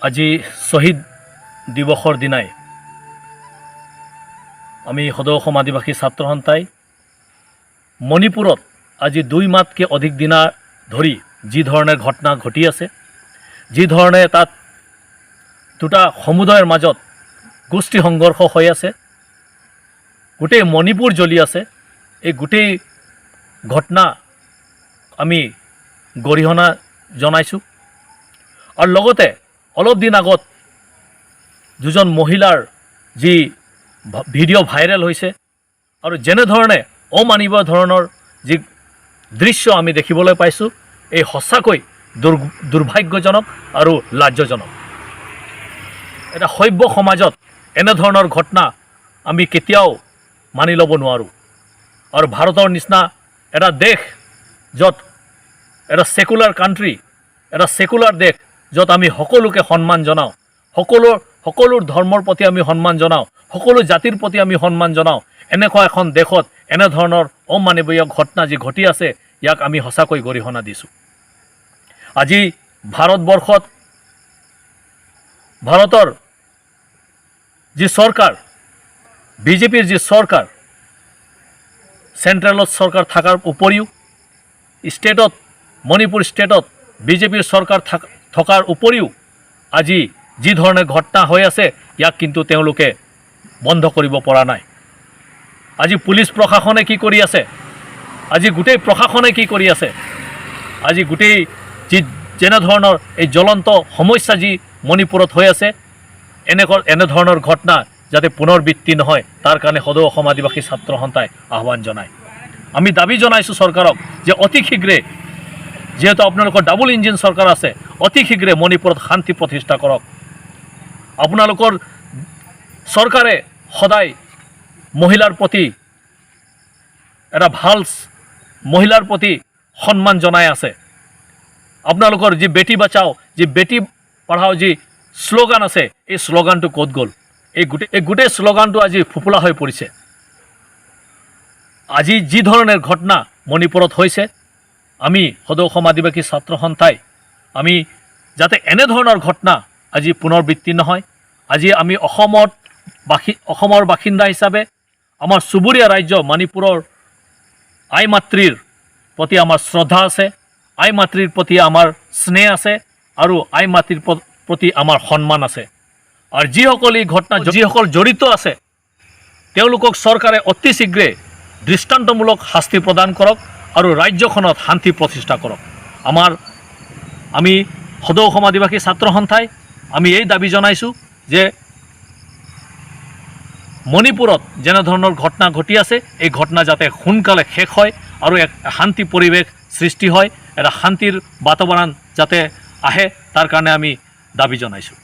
আজি শহীদ দিৱসৰ দিনাই আমি সদৌ অসম আদিবাসী ছাত্ৰ সন্থাই মণিপুৰত আজি 2 মাহতকৈ অধিক দিনা ধৰি যি ধৰণে ঘটনা ঘটি আছে, যি ধৰণে তাত দুটা সমুদায়ৰ মাজত গোষ্ঠী সংঘৰ্ষ হৈ আছে, গোটেই মণিপুৰ জ্বলি আছে, এই গোটেই ঘটনা আমি গৰিহণা জনাইছোঁ। আৰু লগতে অলপ দিন আগত দুজন মহিলাৰ যি ভিডিঅ' ভাইৰেল হৈছে আৰু যেনেধৰণে অমানিব ধৰণৰ যি দৃশ্য আমি দেখিবলৈ পাইছোঁ, এই সঁচাকৈ দুৰ্ভাগ্যজনক আৰু লাজ্যজনক। এটা সভ্য সমাজত এনেধৰণৰ ঘটনা আমি কেতিয়াও মানি ল'ব নোৱাৰোঁ। আৰু ভাৰতৰ নিচিনা এটা দেশ, য'ত এটা সেকুলাৰ কাণ্ট্ৰি, এটা সেকুলাৰ দেশ, য'ত আমি সকলোকে সন্মান জনাওঁ, সকলো ধৰ্মৰ প্ৰতি আমি সন্মান জনাওঁ, সকলো জাতিৰ প্ৰতি আমি সন্মান জনাওঁ, এনেকুৱা এখন দেশত এনেধৰণৰ অমানৱীয় ঘটনা যি ঘটি আছে, ইয়াক আমি সঁচাকৈ গৰিহণা দিছোঁ। আজি ভাৰতবৰ্ষত ভাৰতৰ যি চৰকাৰ, বিজেপিৰ যি চৰকাৰ, চেণ্ট্ৰেলত চৰকাৰ থকাৰ উপৰিও ষ্টেটত, মণিপুৰ ষ্টেটত বিজেপিৰ চৰকাৰ থকাৰ উপৰিও আজি যি ধৰণে ঘটনা হৈ আছে, ইয়াক কিন্তু তেওঁলোকে বন্ধ কৰিব পৰা নাই। আজি পুলিচ প্ৰশাসনে কি কৰি আছে, আজি গোটেই প্ৰশাসনে কি কৰি আছে, আজি গোটেই যেনেধৰণৰ এই জ্বলন্ত সমস্যা যি মণিপুৰত হৈ আছে, এনেধৰণৰ ঘটনা যাতে পুনৰাবৃত্তি নহয়, তাৰ কাৰণে সদৌ অসম আদিবাসী ছাত্ৰ সন্থাই আহ্বান জনায়। আমি দাবী জনাইছোঁ চৰকাৰক যে অতি শীঘ্ৰে, যেহেতু আপোনালোকৰ ডাবল ইঞ্জিন চৰকাৰ আছে, অতি শীঘ্ৰে মণিপুৰত শান্তি প্ৰতিষ্ঠা কৰক। আপোনালোকৰ চৰকাৰে সদায় মহিলাৰ প্ৰতি এটা ভাল, মহিলাৰ প্ৰতি সন্মান জনাই আছে। আপোনালোকৰ যি বেটি বাচাও, যি বেটি পঢ়াও যি শ্লোগান আছে, এই শ্লোগানটো ক'ত গ'ল? এই গোটেই শ্লোগানটো আজি ফোপোলা হৈ পৰিছে। আজি যি ধৰণৰ ঘটনা মণিপুৰত হৈছে, আমি সদৌ অসম আদিবাসী ছাত্ৰ সন্থাই আমি যাতে এনেধৰণৰ ঘটনা আজি পুনৰাবৃত্তি নহয়, আজি আমি অসমৰ বাসিন্দা হিচাপে আমাৰ চুবুৰীয়া ৰাজ্য মণিপুৰৰ আই মাতৃৰ প্ৰতি আমাৰ শ্ৰদ্ধা আছে, আই মাতৃৰ প্ৰতি আমাৰ স্নেহ আছে আৰু আই মাতৃৰ প্ৰতি আমাৰ সন্মান আছে। আৰু যিসকল এই ঘটনা যিসকল জড়িত আছে, তেওঁলোকক চৰকাৰে অতি শীঘ্ৰে দৃষ্টান্তমূলক শাস্তি প্ৰদান কৰক আৰু ৰাজ্যখনত শান্তি প্ৰতিষ্ঠা কৰক। আমি সদৌ অসম আদিবাসী ছাত্ৰ সন্থাই আমি এই দাবী জনাইছোঁ যে মণিপুৰত যেনেধৰণৰ ঘটনা ঘটি আছে, এই ঘটনা যাতে সোনকালে শেষ হয় আৰু এক শান্তি পৰিৱেশ সৃষ্টি হয়, এটা শান্তিৰ বাতাবৰণ যাতে আহে, তাৰ কাৰণে আমি দাবী জনাইছোঁ।